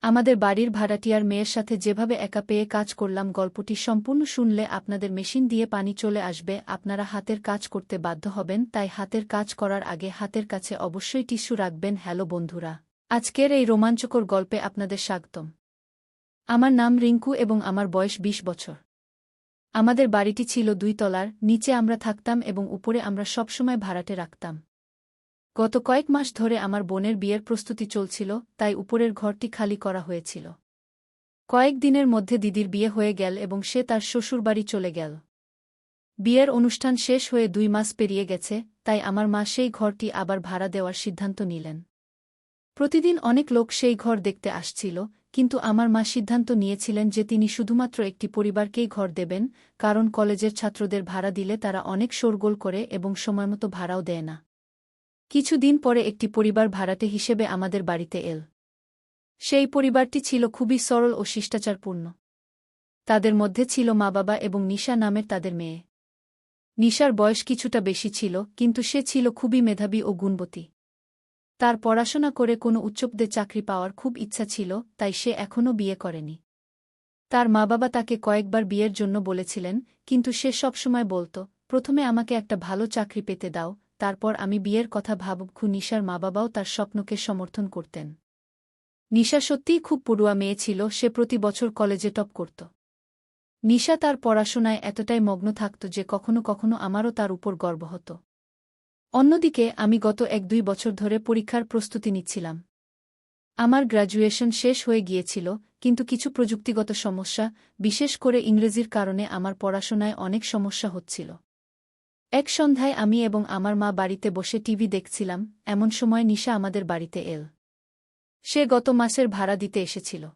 আমাদের বাড়ির ভাড়াটিয়ার মেয়ের সাথে যেভাবে একা পেয়ে কাজ করলাম, গল্পটি সম্পূর্ণ শুনলে আপনাদের মেশিন দিয়ে পানি চলে আসবে, আপনারা হাতের কাজ করতে বাধ্য হবেন। তাই হাতের কাজ করার আগে হাতের কাছে অবশ্যই টিস্যু রাখবেন। হ্যালো বন্ধুরা, আজকের এই রোমাঞ্চকর গল্পে আপনাদের স্বাগতম। আমার নাম রিঙ্কু এবং আমার বয়স ২০ বছর। আমাদের বাড়িটি ছিল ২ তলার, নিচে আমরা থাকতাম এবং উপরে আমরা সবসময় ভাড়াটে রাখতাম। গত কয়েক মাস ধরে আমার বোনের বিয়ের প্রস্তুতি চলছিল, তাই উপরের ঘরটি খালি করা হয়েছিল। কয়েক দিনের মধ্যে দিদির বিয়ে হয়ে গেল এবং সে তার শ্বশুরবাড়ি চলে গেল। বিয়ের অনুষ্ঠান শেষ হয়ে ২ মাস পেরিয়ে গেছে, তাই আমার মা সেই ঘরটি আবার ভাড়া দেওয়ার সিদ্ধান্ত নিলেন। প্রতিদিন অনেক লোক সেই ঘর দেখতে আসছিল, কিন্তু আমার মা সিদ্ধান্ত নিয়েছিলেন যে তিনি শুধুমাত্র একটি পরিবারকেই ঘর দেবেন, কারণ কলেজের ছাত্রদের ভাড়া দিলে তারা অনেক শোরগোল করে এবং সময়মতো ভাড়াও দেয় না। কিছুদিন পরে একটি পরিবার ভাড়াটে হিসেবে আমাদের বাড়িতে এল। সেই পরিবারটি ছিল খুবই সরল ও শিষ্টাচারপূর্ণ। তাদের মধ্যে ছিল মা-বাবা এবং নিশা নামের তাদের মেয়ে। নিশার বয়স কিছুটা বেশি ছিল, কিন্তু সে ছিল খুবই মেধাবী ও গুণবতী। তার পড়াশোনা করে কোনো উচ্চপদে চাকরি পাওয়ার খুব ইচ্ছা ছিল, তাই সে এখনও বিয়ে করেনি। তার মা-বাবা তাকে কয়েকবার বিয়ের জন্য বলেছিলেন, কিন্তু সে সবসময় বলত, প্রথমে আমাকে একটা ভালো চাকরি পেতে দাও, তারপর আমি বিয়ের কথা ভাবব। নিশার মা-বাবাও তার স্বপ্নকে সমর্থন করতেন। নিশা সত্যিই খুব পড়ুয়া মেয়ে ছিল, সে প্রতি বছর কলেজে টপ করত। নিশা তার পড়াশোনায় এতটাই মগ্ন থাকত যে কখনো কখনো আমারও তার উপর গর্ব হতো। অন্যদিকে আমি গত ১-২ বছর ধরে পরীক্ষার প্রস্তুতি নিচ্ছিলাম। আমার গ্র্যাজুয়েশন শেষ হয়ে গিয়েছিল, কিন্তু কিছু প্রযুক্তিগত সমস্যা, বিশেষ করে ইংরেজির কারণে আমার পড়াশোনায় অনেক সমস্যা হচ্ছিল। এক সন্ধ্যায় আমি এবং আমার মা বাড়িতে বসে টিভি দেখছিলাম, এমন সময় নিশা আমাদের বাড়িতে এল। সে গত মাসের ভাড়া দিতে এসেছিল।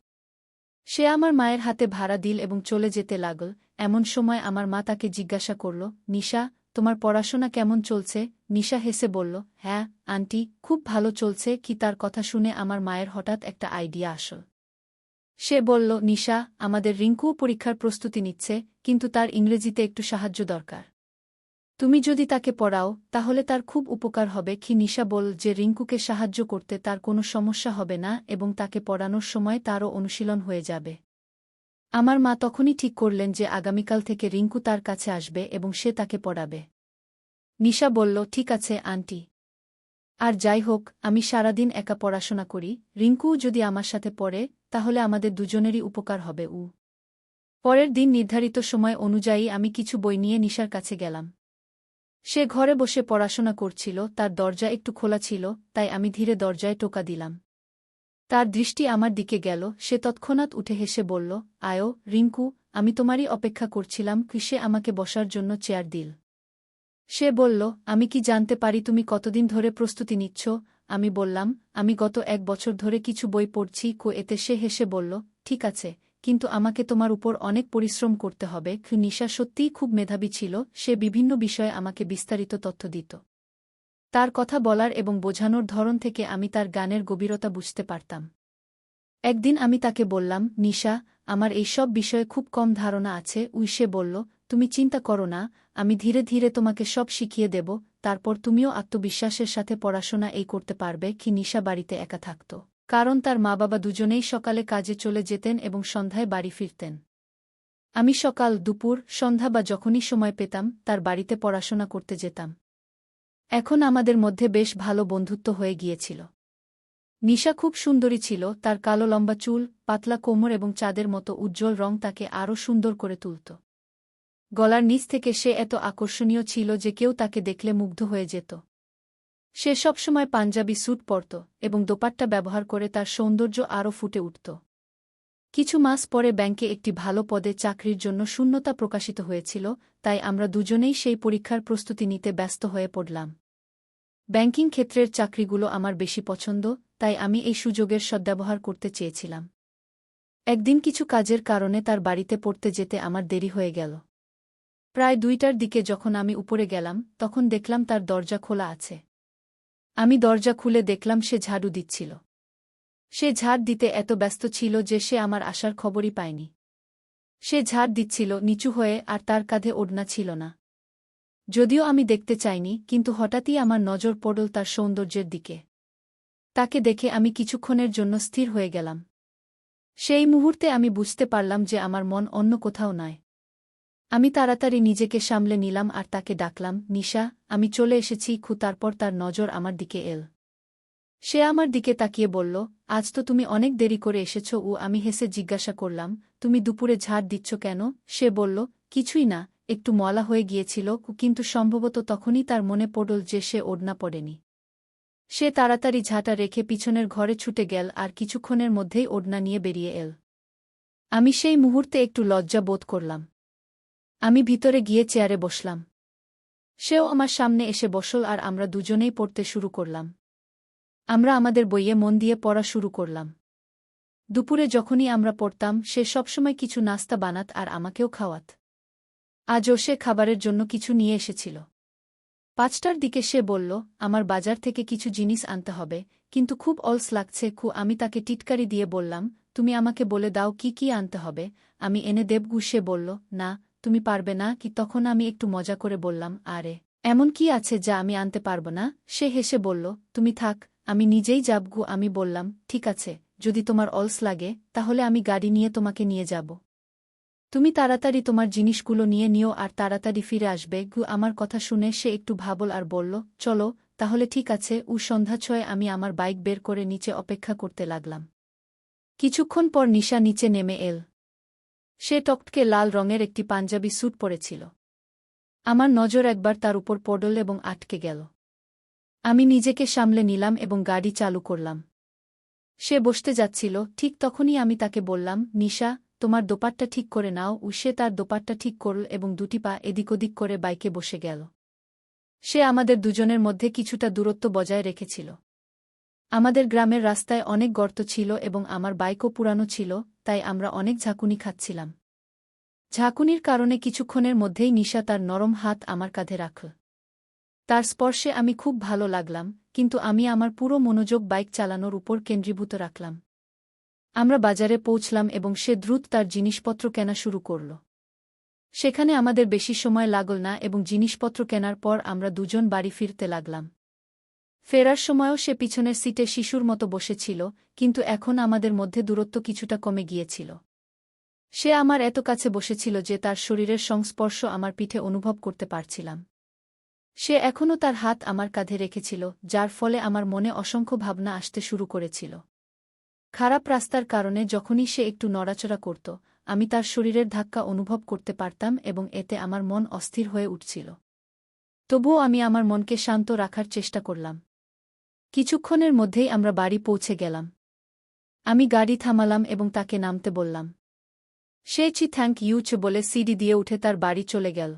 সে আমার মায়ের হাতে ভাড়া দিল এবং চলে যেতে লাগল। এমন সময় আমার মা তাকে জিজ্ঞাসা করল, নিশা, তোমার পড়াশোনা কেমন চলছে? নিশা হেসে বলল, হ্যাঁ আন্টি, খুব ভালো চলছে। কি? তার কথা শুনে আমার মায়ের হঠাৎ একটা আইডিয়া আসল। সে বলল, নিশা, আমাদের রিঙ্কুও পরীক্ষার প্রস্তুতি নিচ্ছে, কিন্তু তার ইংরেজিতে একটু সাহায্য দরকার। তুমি যদি তাকে পড়াও, তাহলে তার খুব উপকার হবে। নিশা বলল যে রিঙ্কুকে সাহায্য করতে তার কোনো সমস্যা হবে না এবং তাকে পড়ানোর সময় তারও অনুশীলন হয়ে যাবে। আমার মা তখনই ঠিক করলেন যে আগামীকাল থেকে রিঙ্কু তার কাছে আসবে এবং সে তাকে পড়াবে। নিশা বলল, ঠিক আছে আন্টি। আর যাই হোক, আমি সারাদিন একা পড়াশোনা করি, রিঙ্কুও যদি আমার সাথে পড়ে, তাহলে আমাদের দুজনেরই উপকার হবে। পরের দিন নির্ধারিত সময় অনুযায়ী আমি কিছু বই নিয়ে নিশার কাছে গেলাম। সে ঘরে বসে পড়াশোনা করছিল, তার দরজা একটু খোলা ছিল, তাই আমি ধীরে দরজায় টোকা দিলাম। তার দৃষ্টি আমার দিকে গেল, সে তৎক্ষণাৎ উঠে হেসে বলল, আয়ো রিঙ্কু, আমি তোমারই অপেক্ষা করছিলাম। সে আমাকে বসার জন্য চেয়ার দিল। সে বলল, আমি কি জানতে পারি তুমি কতদিন ধরে প্রস্তুতি নিচ্ছ? আমি বললাম, আমি গত ১ বছর ধরে কিছু বই পড়ছি। এতে সে হেসে বলল, ঠিক আছে, কিন্তু আমাকে তোমার উপর অনেক পরিশ্রম করতে হবে। নিশা সত্যিই খুব মেধাবী ছিল, সে বিভিন্ন বিষয়ে আমাকে বিস্তারিত তথ্য দিত। তার কথা বলার এবং বোঝানোর ধরন থেকে আমি তার জ্ঞানের গভীরতা বুঝতে পারতাম। একদিন আমি তাকে বললাম, নিশা, আমার এই সব বিষয়ে খুব কম ধারণা আছে। সে বলল, তুমি চিন্তা করো না, আমি ধীরে ধীরে তোমাকে সব শিখিয়ে দেব, তারপর তুমিও আত্মবিশ্বাসের সাথে পড়াশোনা করতে পারবে। নিশা বাড়িতে একা থাকত, কারণ তার মা-বাবা দুজনেই সকালে কাজে চলে যেতেন এবং সন্ধ্যায় বাড়ি ফিরতেন। আমি সকাল, দুপুর, সন্ধ্যা বা যখনই সময় পেতাম তার বাড়িতে পড়াশোনা করতে যেতাম। এখন আমাদের মধ্যে বেশ ভালো বন্ধুত্ব হয়ে গিয়েছিল। নিশা খুব সুন্দরী ছিল, তার কালো লম্বা চুল, পাতলা কোমর এবং চাঁদের মতো উজ্জ্বল রং তাকে আরও সুন্দর করে তুলত। গলার নিচ থেকে সে এত আকর্ষণীয় ছিল যে কেউ তাকে দেখলে মুগ্ধ হয়ে যেত। সে সবসময় পাঞ্জাবি স্যুট পরত এবং দোপাট্টা ব্যবহার করে তার সৌন্দর্য আরও ফুটে উঠত। কিছু মাস পরে ব্যাংকে একটি ভালো পদে চাকরির জন্য শূন্যতা প্রকাশিত হয়েছিল, তাই আমরা দুজনেই সেই পরীক্ষার প্রস্তুতি নিতে ব্যস্ত হয়ে পড়লাম। ব্যাংকিং ক্ষেত্রের চাকরিগুলো আমার বেশি পছন্দ, তাই আমি এই সুযোগের সদ্ব্যবহার করতে চেয়েছিলাম। একদিন কিছু কাজের কারণে তার বাড়িতে পড়তে যেতে আমার দেরি হয়ে গেল। প্রায় ২টার দিকে যখন আমি উপরে গেলাম, তখন দেখলাম তার দরজা খোলা আছে। আমি দরজা খুলে দেখলাম সে ঝাড়ু দিচ্ছিল। সে ঝাড় দিতে এত ব্যস্ত ছিল যে সে আমার আসার খবরই পায়নি। সে ঝাড় দিচ্ছিল নিচু হয়ে, আর তার কাঁধে ওড়না ছিল না। যদিও আমি দেখতে চাইনি, কিন্তু হঠাৎই আমার নজর পড়ল তার সৌন্দর্যের দিকে। তাকে দেখে আমি কিছুক্ষণের জন্য স্থির হয়ে গেলাম। সেই মুহূর্তে আমি বুঝতে পারলাম যে আমার মন অন্য কোথাও নয়। আমি তাড়াতাড়ি নিজেকে সামলে নিলাম আর তাকে ডাকলাম, নিশা, আমি চলে এসেছি। তারপর তার নজর আমার দিকে এল। সে আমার দিকে তাকিয়ে বলল, আজ তো তুমি অনেক দেরি করে এসেছ। আমি হেসে জিজ্ঞাসা করলাম, তুমি দুপুরে ঝাড় দিচ্ছ কেন? সে বলল, কিছুই না, একটু ময়লা হয়ে গিয়েছিল। কিন্তু সম্ভবত তখনই তার মনে পড়ল যে সে ওড়না পড়েনি। সে তাড়াতাড়ি ঝাঁটা রেখে পিছনের ঘরে ছুটে গেল আর কিছুক্ষণের মধ্যেই ওড়না নিয়ে বেরিয়ে এল। আমি সেই মুহূর্তে একটু লজ্জা বোধ করলাম। আমি ভিতরে গিয়ে চেয়ারে বসলাম। সেও আমার সামনে এসে বসল আর আমরা দুজনেই পড়তে শুরু করলাম। আমরা আমাদের বইয়ে মন দিয়ে পড়া শুরু করলাম। দুপুরে যখনই আমরা পড়তাম সে সবসময় কিছু নাস্তা বানাত আর আমাকেও খাওয়াত। আজও সে খাবারের জন্য কিছু নিয়ে এসেছিল। 5টার দিকে সে বলল, আমার বাজার থেকে কিছু জিনিস আনতে হবে, কিন্তু খুব অলস লাগছে। আমি তাকে টিটকারি দিয়ে বললাম, তুমি আমাকে বলে দাও কি কি আনতে হবে, আমি এনে দেব। সে বলল, না, তুমি পারবে না কি? তখন আমি একটু মজা করে বললাম, আরে, এমন কি আছে যা আমি আনতে পারব না? সে হেসে বলল, তুমি থাক, আমি নিজেই যাব। আমি বললাম, ঠিক আছে, যদি তোমার অলস লাগে তাহলে আমি গাড়ি নিয়ে তোমাকে নিয়ে যাব। তুমি তাড়াতাড়ি তোমার জিনিসগুলো নিয়ে নিও আর তাড়াতাড়ি ফিরে আসবে। আমার কথা শুনে সে একটু ভাবল আর বলল, চলো, তাহলে ঠিক আছে। সন্ধ্যা 6 আমি আমার বাইক বের করে নিচে অপেক্ষা করতে লাগলাম। কিছুক্ষণ পর নিশা নিচে নেমে এল। সে টকটকে লাল রঙের একটি পাঞ্জাবি স্যুট পরেছিল। আমার নজর একবার তার উপর পড়ল এবং আটকে গেল। আমি নিজেকে সামলে নিলাম এবং গাড়ি চালু করলাম। সে বসতে যাচ্ছিল, ঠিক তখনই আমি তাকে বললাম, নিশা, তোমার দোপাট্টা ঠিক করে নাও। সে তার দোপাট্টা ঠিক করল এবং দুটি পা এদিক ওদিক করে বাইকে বসে গেল। সে আমাদের দুজনের মধ্যে কিছুটা দূরত্ব বজায় রেখেছিল। আমাদের গ্রামের রাস্তায় অনেক গর্ত ছিল এবং আমার বাইকও পুরানো ছিল, তাই আমরা অনেক ঝাঁকুনি খাচ্ছিলাম। ঝাঁকুনির কারণে কিছুক্ষণের মধ্যেই নিশা তার নরম হাত আমার কাঁধে রাখল। তার স্পর্শে আমি খুব ভালো লাগলাম, কিন্তু আমি আমার পুরো মনোযোগ বাইক চালানোর উপর কেন্দ্রীভূত রাখলাম। আমরা বাজারে পৌঁছলাম এবং সে দ্রুত তার জিনিসপত্র কেনা শুরু করল। সেখানে আমাদের বেশি সময় লাগল না এবং জিনিসপত্র কেনার পর আমরা দুজন বাড়ি ফিরতে লাগলাম। ফেরার সময়ও সে পিছনের সিটে শিশুর মতো বসেছিল, কিন্তু এখন আমাদের মধ্যে দূরত্ব কিছুটা কমে গিয়েছিল। সে আমার এত কাছে বসেছিল যে তার শরীরের সংস্পর্শ আমার পিঠে অনুভব করতে পারছিলাম। সে এখনও তার হাত আমার কাঁধে রেখেছিল, যার ফলে আমার মনে অসংখ্য ভাবনা আসতে শুরু করেছিল। খারাপ রাস্তার কারণে যখনই সে একটু নড়াচড়া করত, আমি তার শরীরের ধাক্কা অনুভব করতে পারতাম এবং এতে আমার মন অস্থির হয়ে উঠছিল। তবুও আমি আমার মনকে শান্ত রাখার চেষ্টা করলাম। কিছুক্ষণের মধ্যেই আমরা বাড়ি পৌঁছে গেলাম। আমি গাড়ি থামালাম এবং তাকে নামতে বললাম। সে থ্যাংক ইউ বলে সিঁড়ি দিয়ে উঠে তার বাড়ি চলে গেল।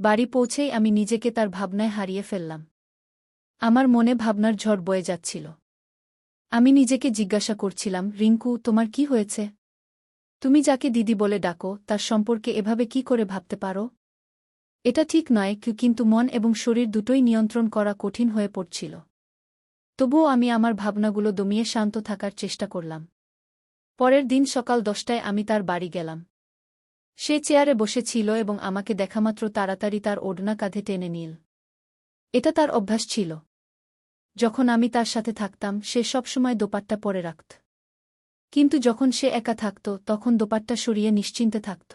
বাড়ি পৌঁছেই আমি নিজেকে তার ভাবনায় হারিয়ে ফেললাম। আমার মনে ভাবনার ঝড় বয়ে যাচ্ছিল। আমি নিজেকে জিজ্ঞাসা করছিলাম, রিঙ্কু, তোমার কি হয়েছে? তুমি যাকে দিদি বলে ডাকো তার সম্পর্কে এভাবে কি করে ভাবতে পারো? এটা ঠিক নয়। কিন্তু মন এবং শরীর দুটোই নিয়ন্ত্রণ করা কঠিন হয়ে পড়ছিল। তবুও আমি আমার ভাবনাগুলো দমিয়ে শান্ত থাকার চেষ্টা করলাম। পরের দিন সকাল 10টায় আমি তার বাড়ি গেলাম। সে চেয়ারে বসেছিল এবং আমাকে দেখামাত্র তাড়াতাড়ি তার ওড়না কাঁধে টেনে নিল। এটা তার অভ্যাস ছিল। যখন আমি তার সাথে থাকতাম সে সবসময় দোপাট্টা পরে রাখত। কিন্তু যখন সে একা থাকত তখন দোপাট্টা সরিয়ে নিশ্চিন্তে থাকত।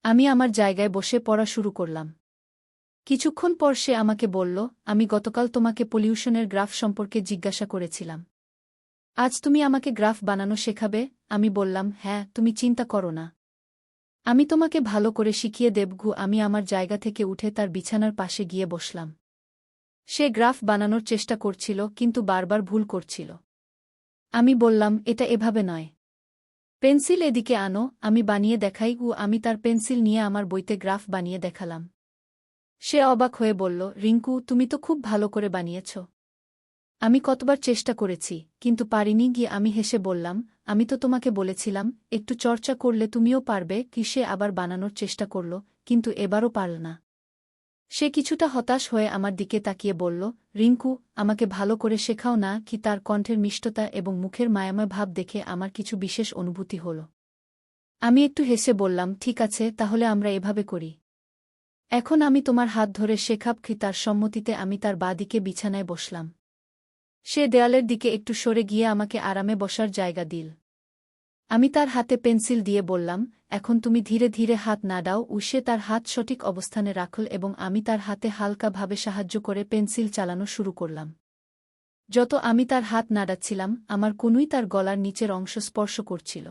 আমি আমার জায়গায় বসে পড়া শুরু করলাম। কিছুক্ষণ পর সে আমাকে বলল, আমি গতকাল তোমাকে পলিউশনের গ্রাফ সম্পর্কে জিজ্ঞাসা করেছিলাম। আজ তুমি আমাকে গ্রাফ বানানো শেখাবে? আমি বললাম, হ্যাঁ, তুমি চিন্তা করো না, আমি তোমাকে ভালো করে শিখিয়ে দেব। আমি আমার জায়গা থেকে উঠে তার বিছানার পাশে গিয়ে বসলাম। সে গ্রাফ বানানোর চেষ্টা করছিল কিন্তু বারবার ভুল করছিল। আমি বললাম, এটা এভাবে নয়। পেন্সিল এদিকে আনো, আমি বানিয়ে দেখাই। আমি তার পেন্সিল নিয়ে আমার বইতে গ্রাফ বানিয়ে দেখালাম। সে অবাক হয়ে বলল, রিঙ্কু, তুমি তো খুব ভালো করে বানিয়েছ। আমি কতবার চেষ্টা করেছি, কিন্তু পারিনি। আমি হেসে বললাম, আমি তো তোমাকে বলেছিলাম একটু চর্চা করলে তুমিও পারবে। সে আবার বানানোর চেষ্টা করল, কিন্তু এবারও পারল না। সে কিছুটা হতাশ হয়ে আমার দিকে তাকিয়ে বলল, রিঙ্কু, আমাকে ভালো করে শেখাও না কি? তার কণ্ঠের মিষ্টতা এবং মুখের মায়াময় ভাব দেখে আমার কিছু বিশেষ অনুভূতি হল। আমি একটু হেসে বললাম, ঠিক আছে, তাহলে আমরা এভাবে করি। এখন আমি তোমার হাত ধরে শেখাব। তার সম্মতিতে আমি তার বাঁ দিকে বিছানায় বসলাম। সে দেয়ালের দিকে একটু সরে গিয়ে আমাকে আরামে বসার জায়গা দিল। আমি তার হাতে পেন্সিল দিয়ে বললাম, এখন তুমি ধীরে ধীরে হাত নাড়াও। সে তার হাত সঠিক অবস্থানে রাখল এবং আমি তার হাতে হালকাভাবে সাহায্য করে পেন্সিল চালানো শুরু করলাম। যত আমি তার হাত নাড়াচ্ছিলাম, আমার কনুই তার গলার নিচের অংশ স্পর্শ করছিল।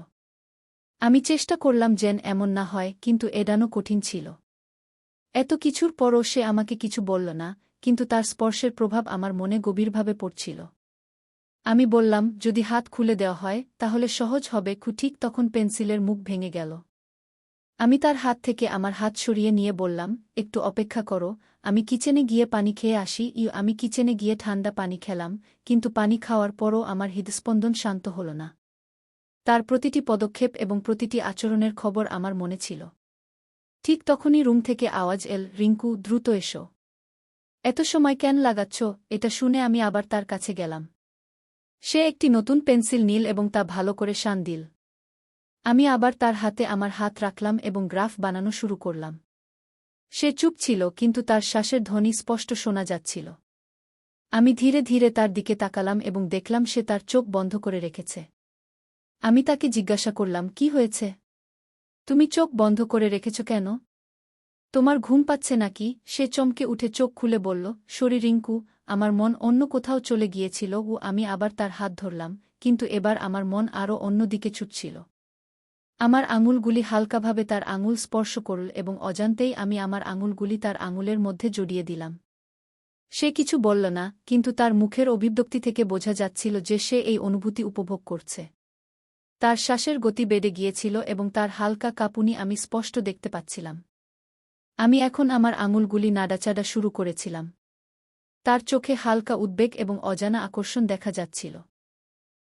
আমি চেষ্টা করলাম যেন এমন না হয়, কিন্তু এড়ানো কঠিন ছিল। এত কিছুর পরও সে আমাকে কিছু বলল না, কিন্তু তার স্পর্শের প্রভাব আমার মনে গভীরভাবে পড়ছিল। আমি বললাম, যদি হাত খুলে দেওয়া হয় তাহলে সহজ হবে। ঠিক তখন পেন্সিলের মুখ ভেঙে গেল। আমি তার হাত থেকে আমার হাত সরিয়ে নিয়ে বললাম, একটু অপেক্ষা করো, আমি কিচেনে গিয়ে পানি খেয়ে আসি। আমি কিচেনে গিয়ে ঠান্ডা পানি খেলাম, কিন্তু পানি খাওয়ার পরও আমার হৃদস্পন্দন শান্ত হল না। তার প্রতিটি পদক্ষেপ এবং প্রতিটি আচরণের খবর আমার মনে ছিল। ঠিক তখনই রুম থেকে আওয়াজ এল, রিঙ্কু, দ্রুত এসো। এত সময় কেন লাগাচ্ছ? এটা শুনে আমি আবার তার কাছে গেলাম। সে একটি নতুন পেন্সিল নিল এবং তা ভালো করে শান দিল। আমি আবার তার হাতে আমার হাত রাখলাম এবং গ্রাফ বানানো শুরু করলাম। সে চুপ ছিল, কিন্তু তার শ্বাসের ধ্বনি স্পষ্ট শোনা যাচ্ছিল। আমি ধীরে ধীরে তার দিকে তাকালাম এবং দেখলাম সে তার চোখ বন্ধ করে রেখেছে। আমি তাকে জিজ্ঞাসা করলাম, কি হয়েছে? তুমি চোখ বন্ধ করে রেখেছ কেন? তোমার ঘুম পাচ্ছে নাকি? সে চমকে উঠে চোখ খুলে বলল, সরি রিঙ্কু, আমার মন অন্য কোথাও চলে গিয়েছিল। আমি আবার তার হাত ধরলাম, কিন্তু এবার আমার মন আরও অন্যদিকে ছুটছিল। আমার আঙুলগুলি হালকাভাবে তার আঙুল স্পর্শ করল এবং অজান্তেই আমি আমার আঙুলগুলি তার আঙুলের মধ্যে জড়িয়ে দিলাম। সে কিছু বলল না, কিন্তু তার মুখের অভিব্যক্তি থেকে বোঝা যাচ্ছিল যে সে এই অনুভূতি উপভোগ করছে। তার শ্বাসের গতি বেড়ে গিয়েছিল এবং তার হালকা কাঁপুনি আমি স্পষ্ট দেখতে পাচ্ছিলাম। আমি এখন আমার আঙুলগুলি নাড়াচাড়া শুরু করেছিলাম। তার চোখে হালকা উদ্বেগ এবং অজানা আকর্ষণ দেখা যাচ্ছিল।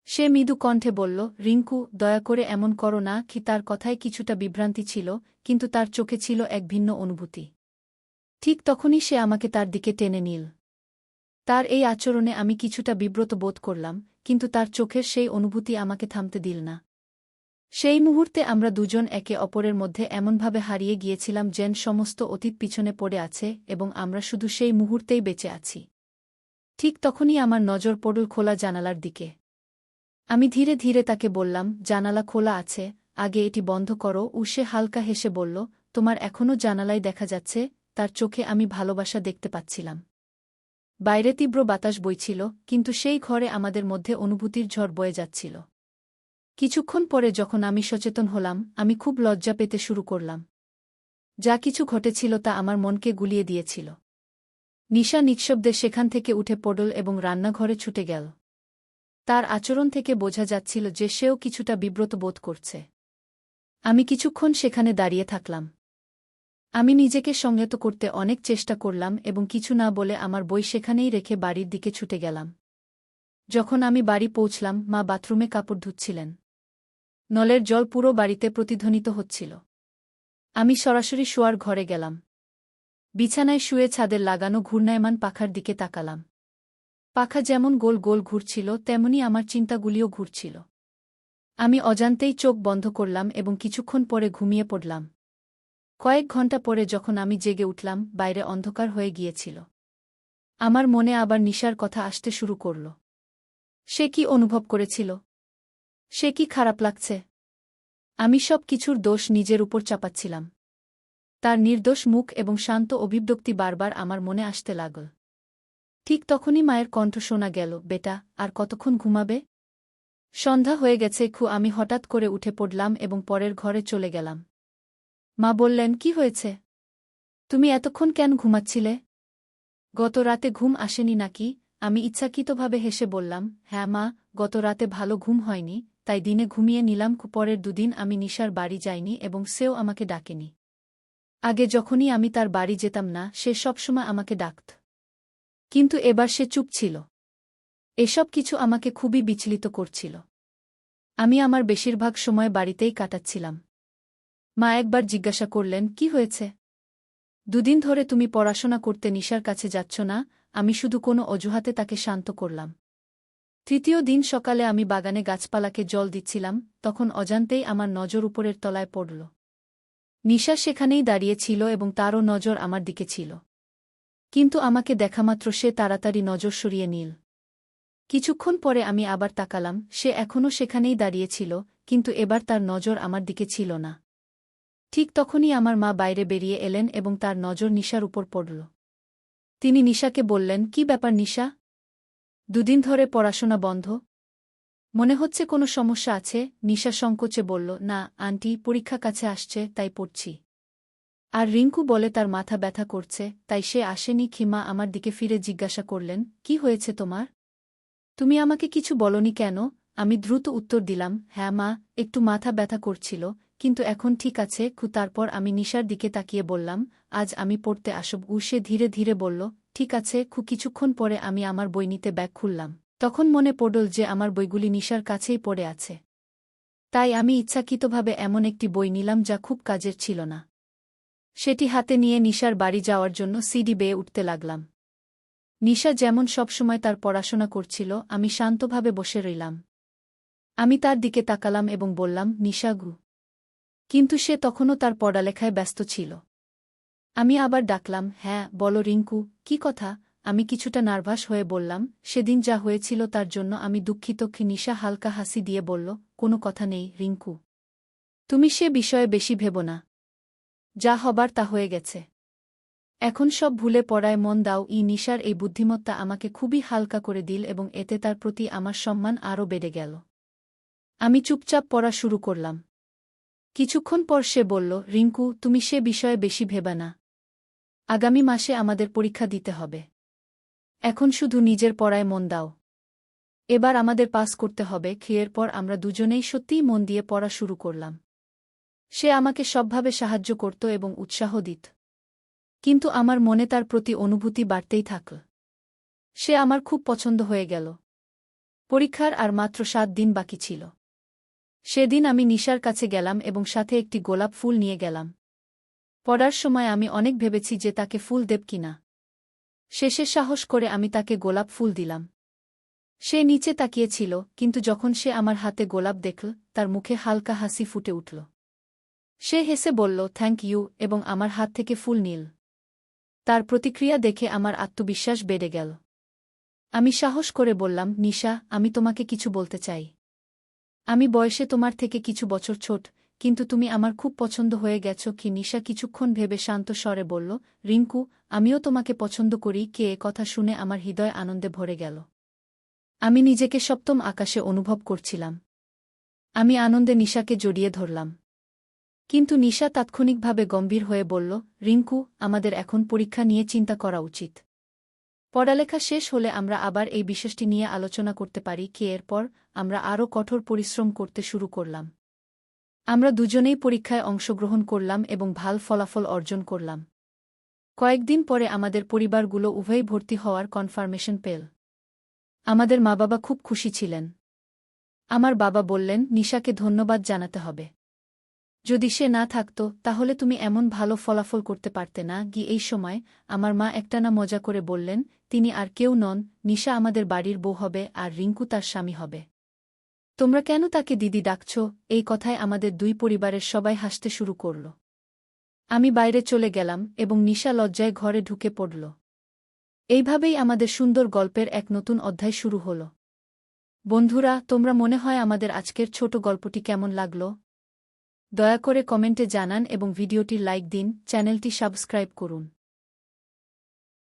সে মৃদু কণ্ঠে বলল, রিঙ্কু, দয়া করে এমন করো না। তার কথায় কিছুটা বিভ্রান্তি ছিল, কিন্তু তার চোখে ছিল এক ভিন্ন অনুভূতি। ঠিক তখনই সে আমাকে তার দিকে টেনে নিল। তার এই আচরণে আমি কিছুটা বিব্রত বোধ করলাম, কিন্তু তার চোখের সেই অনুভূতি আমাকে থামতে দিল না। সেই মুহূর্তে আমরা দুজন একে অপরের মধ্যে এমনভাবে হারিয়ে গিয়েছিলাম যেন সমস্ত অতীত পিছনে পড়ে আছে এবং আমরা শুধু সেই মুহূর্তেই বেঁচে আছি। ঠিক তখনই আমার নজর পড়ল খোলা জানালার দিকে। আমি ধীরে ধীরে তাকে বললাম, জানালা খোলা আছে, আগে এটি বন্ধ করো। সে হালকা হেসে বলল, তোমার এখনও জানালায় দেখা যাচ্ছে। তার চোখে আমি ভালোবাসা দেখতে পাচ্ছিলাম। বাইরে তীব্র বাতাস বইছিল, কিন্তু সেই ঘরে আমাদের মধ্যে অনুভূতির ঝড় বয়ে যাচ্ছিল। কিছুক্ষণ পরে যখন আমি সচেতন হলাম, আমি খুব লজ্জা পেতে শুরু করলাম। যা কিছু ঘটেছিল তা আমার মনকে গুলিয়ে দিয়েছিল। নিশা নিঃশব্দে সেখান থেকে উঠে পড়ল এবং রান্নাঘরে ছুটে গেল। তার আচরণ থেকে বোঝা যাচ্ছিল যে সেও কিছুটা বিব্রত বোধ করছে। আমি কিছুক্ষণ সেখানে দাঁড়িয়ে থাকলাম। আমি নিজেকে সংযত করতে অনেক চেষ্টা করলাম এবং কিছু না বলে আমার বই সেখানেই রেখে বাড়ির দিকে ছুটে গেলাম। যখন আমি বাড়ি পৌঁছলাম, মা বাথরুমে কাপড় ধুচ্ছিলেন। নলের জল পুরো বাড়িতে প্রতিধ্বনিত হচ্ছিল। আমি সরাসরি শোয়ার ঘরে গেলাম। বিছানায় শুয়ে ছাদের লাগানো ঘূর্ণায়মান পাখার দিকে তাকালাম। পাখা যেমন গোল গোল ঘুরছিল, তেমনি আমার চিন্তাগুলিও ঘুরছিল। আমি অজান্তেই চোখ বন্ধ করলাম এবং কিছুক্ষণ পরে ঘুমিয়ে পড়লাম। কয়েক ঘণ্টা পরে যখন আমি জেগে উঠলাম, বাইরে অন্ধকার হয়ে গিয়েছিল। আমার মনে আবার নিশার কথা আসতে শুরু করল। সে কি অনুভব করেছিল? সে কি খারাপ লাগছে? আমি সব কিছুর দোষ নিজের উপর চাপাচ্ছিলাম। তার নির্দোষ মুখ এবং শান্ত অভিব্যক্তি বারবার আমার মনে আসতে লাগল। ঠিক তখনই মায়ের কণ্ঠ শোনা গেল, বেটা, আর কতক্ষণ ঘুমাবে? সন্ধ্যা হয়ে গেছে। আমি হঠাৎ করে উঠে পড়লাম এবং পরের ঘরে চলে গেলাম। মা বললেন, কি হয়েছে? তুমি এতক্ষণ কেন ঘুমাচ্ছিলে? গত রাতে ঘুম আসেনি নাকি? আমি ইচ্ছাকৃতভাবে হেসে বললাম, হ্যাঁ মা, গত রাতে ভালো ঘুম হয়নি, তাই দিনে ঘুমিয়ে নিলাম। পরের দুদিন আমি নিশার বাড়ি যাইনি এবং সেও আমাকে ডাকেনি। আগে যখনই আমি তার বাড়ি যেতাম না, সে সবসময় আমাকে ডাকত। কিন্তু এবার সে চুপ ছিল। এসব কিছু আমাকে খুবই বিচলিত করছিল। আমি আমার বেশিরভাগ সময় বাড়িতেই কাটাচ্ছিলাম। মা একবার জিজ্ঞাসা করলেন, কি হয়েছে? দুদিন ধরে তুমি পড়াশোনা করতে নিশার কাছে যাচ্ছ না? আমি শুধু কোনো অজুহাতে তাকে শান্ত করলাম। তৃতীয় দিন সকালে আমি বাগানে গাছপালাকে জল দিচ্ছিলাম, তখন অজান্তেই আমার নজর উপরের তলায় পড়ল। নিশা সেখানেই দাঁড়িয়ে ছিল এবং তারও নজর আমার দিকে ছিল। কিন্তু আমাকে দেখামাত্র সে তাড়াতাড়ি নজর সরিয়ে নিল। কিছুক্ষণ পরে আমি আবার তাকালাম, সে এখনও সেখানেই দাঁড়িয়ে ছিল, কিন্তু এবার তার নজর আমার দিকে ছিল না। ঠিক তখনই আমার মা বাইরে বেরিয়ে এলেন এবং তার নজর নিশার উপর পড়ল। তিনি নিশাকে বললেন, কি ব্যাপার নিশা? দুদিন ধরে পড়াশোনা বন্ধ? মনে হচ্ছে কোনো সমস্যা আছে। নিশা সংকোচে বলল, না আন্টি, পরীক্ষা কাছে আসছে তাই পড়ছি। আর রিঙ্কু বলে তার মাথা ব্যথা করছে, তাই সে আসেনি। খিমা আমার দিকে ফিরে জিজ্ঞাসা করলেন, কি হয়েছে তোমার? তুমি আমাকে কিছু বলনি কেন? আমি দ্রুত উত্তর দিলাম, হ্যাঁ মা, একটু মাথা ব্যথা করছিল, কিন্তু এখন ঠিক আছে। তারপর আমি নিশার দিকে তাকিয়ে বললাম, আজ আমি পড়তে আসব। সে ধীরে ধীরে বলল, ঠিক আছে। কিছুক্ষণ পরে আমি আমার বই নিতে ব্যাগ খুললাম। তখন মনে পড়ল যে আমার বইগুলি নিশার কাছেই পড়ে আছে। তাই আমি ইচ্ছাকৃতভাবে এমন একটি বই নিলাম যা খুব কাজের ছিল না। সেটি হাতে নিয়ে নিশার বাড়ি যাওয়ার জন্য সিঁড়ি বেয়ে উঠতে লাগলাম। নিশা যেমন সবসময় তার পড়াশোনা করছিল, আমি শান্তভাবে বসে রইলাম। আমি তার দিকে তাকালাম এবং বললাম, নিশা গু। কিন্তু সে তখনও তার পড়ালেখায় ব্যস্ত ছিল। আমি আবার ডাকলাম, হ্যাঁ বলো রিঙ্কু, কি কথা? আমি কিছুটা নার্ভাস হয়ে বললাম, সেদিন যা হয়েছিল তার জন্য আমি দুঃখিত। নিশা হালকা হাসি দিয়ে বলল, কোনো কথা নেই রিঙ্কু। তুমি সে বিষয়ে বেশি ভেবো না। যা হবার তা হয়ে গেছে। এখন সব ভুলে পড়ায় মন দাও। নিশার এই বুদ্ধিমত্তা আমাকে খুবই হালকা করে দিল এবং এতে তার প্রতি আমার সম্মান আরও বেড়ে গেল। আমি চুপচাপ পড়া শুরু করলাম। কিছুক্ষণ পর সে বলল, রিঙ্কু, তুমি সে বিষয়ে বেশি ভেবা না। আগামী মাসে আমাদের পরীক্ষা দিতে হবে। এখন শুধু নিজের পড়ায় মন দাও। এবার আমাদের পাস করতে হবে। এরপর আমরা দুজনেই সত্যিই মন দিয়ে পড়া শুরু করলাম। সে আমাকে সবভাবে সাহায্য করত এবং উৎসাহ দিত। কিন্তু আমার মনে তার প্রতি অনুভূতি বাড়তেই থাকল। সে আমার খুব পছন্দ হয়ে গেল। পরীক্ষার আর মাত্র 7 দিন বাকি ছিল। সেদিন আমি নিশার কাছে গেলাম এবং সাথে একটি গোলাপ ফুল নিয়ে গেলাম। পড়ার সময় আমি অনেক ভেবেছি যে তাকে ফুল দেব কিনা। শেষে সাহস করে আমি তাকে গোলাপ ফুল দিলাম। সে নিচে তাকিয়েছিল, কিন্তু যখন সে আমার হাতে গোলাপ দেখল, তার মুখে হালকা হাসি ফুটে উঠল। সে হেসে বলল, থ্যাংক ইউ, এবং আমার হাত থেকে ফুল নিল। তার প্রতিক্রিয়া দেখে আমার আত্মবিশ্বাস বেড়ে গেল। আমি সাহস করে বললাম, নিশা, আমি তোমাকে কিছু বলতে চাই। আমি বয়সে তোমার থেকে কিছু বছর ছোট, কিন্তু তুমি আমার খুব পছন্দ হয়ে গেছ। নিশা কিছুক্ষণ ভেবে শান্ত স্বরে বলল, রিঙ্কু, আমিও তোমাকে পছন্দ করি। এ কথা শুনে আমার হৃদয় আনন্দে ভরে গেল। আমি নিজেকে সপ্তম আকাশে অনুভব করছিলাম। আমি আনন্দে নিশাকে জড়িয়ে ধরলাম। কিন্তু নিশা তাৎক্ষণিকভাবে গম্ভীর হয়ে বলল, রিঙ্কু, আমাদের এখন পরীক্ষা নিয়ে চিন্তা করা উচিত। পড়ালেখা শেষ হলে আমরা আবার এই বিষয়টি নিয়ে আলোচনা করতে পারি। এরপর আমরা আরও কঠোর পরিশ্রম করতে শুরু করলাম। আমরা দুজনেই পরীক্ষায় অংশগ্রহণ করলাম এবং ভালো ফলাফল অর্জন করলাম। কয়েকদিন পরে আমাদের পরিবারগুলো উভয়ই ভর্তি হওয়ার কনফার্মেশন পেল। আমাদের মা বাবা খুব খুশি ছিলেন। আমার বাবা বললেন, নিশাকে ধন্যবাদ জানাতে হবে। যদি সে না থাকত, তাহলে তুমি এমন ভালো ফলাফল করতে পারতে না। এই সময় আমার মা একটানা মজা করে বললেন, তিনি আর কেউ নন, নিশা আমাদের বাড়ির বউ হবে আর রিঙ্কু তার স্বামী হবে। তোমরা কেন তাকে দিদি ডাকছ? এই কথায় আমাদের দুই পরিবারের সবাই হাসতে শুরু করল। আমি বাইরে চলে গেলাম এবং নিশা লজ্জায় ঘরে ঢুকে পড়ল। এইভাবেই আমাদের সুন্দর গল্পের এক নতুন অধ্যায় শুরু হল। বন্ধুরা, তোমরা মনে হয় আমাদের আজকের ছোট গল্পটি কেমন লাগল? দয়া করে কমেন্টে জানান এবং ভিডিওটির লাইক দিন, চ্যানেলটি সাবস্ক্রাইব করুন।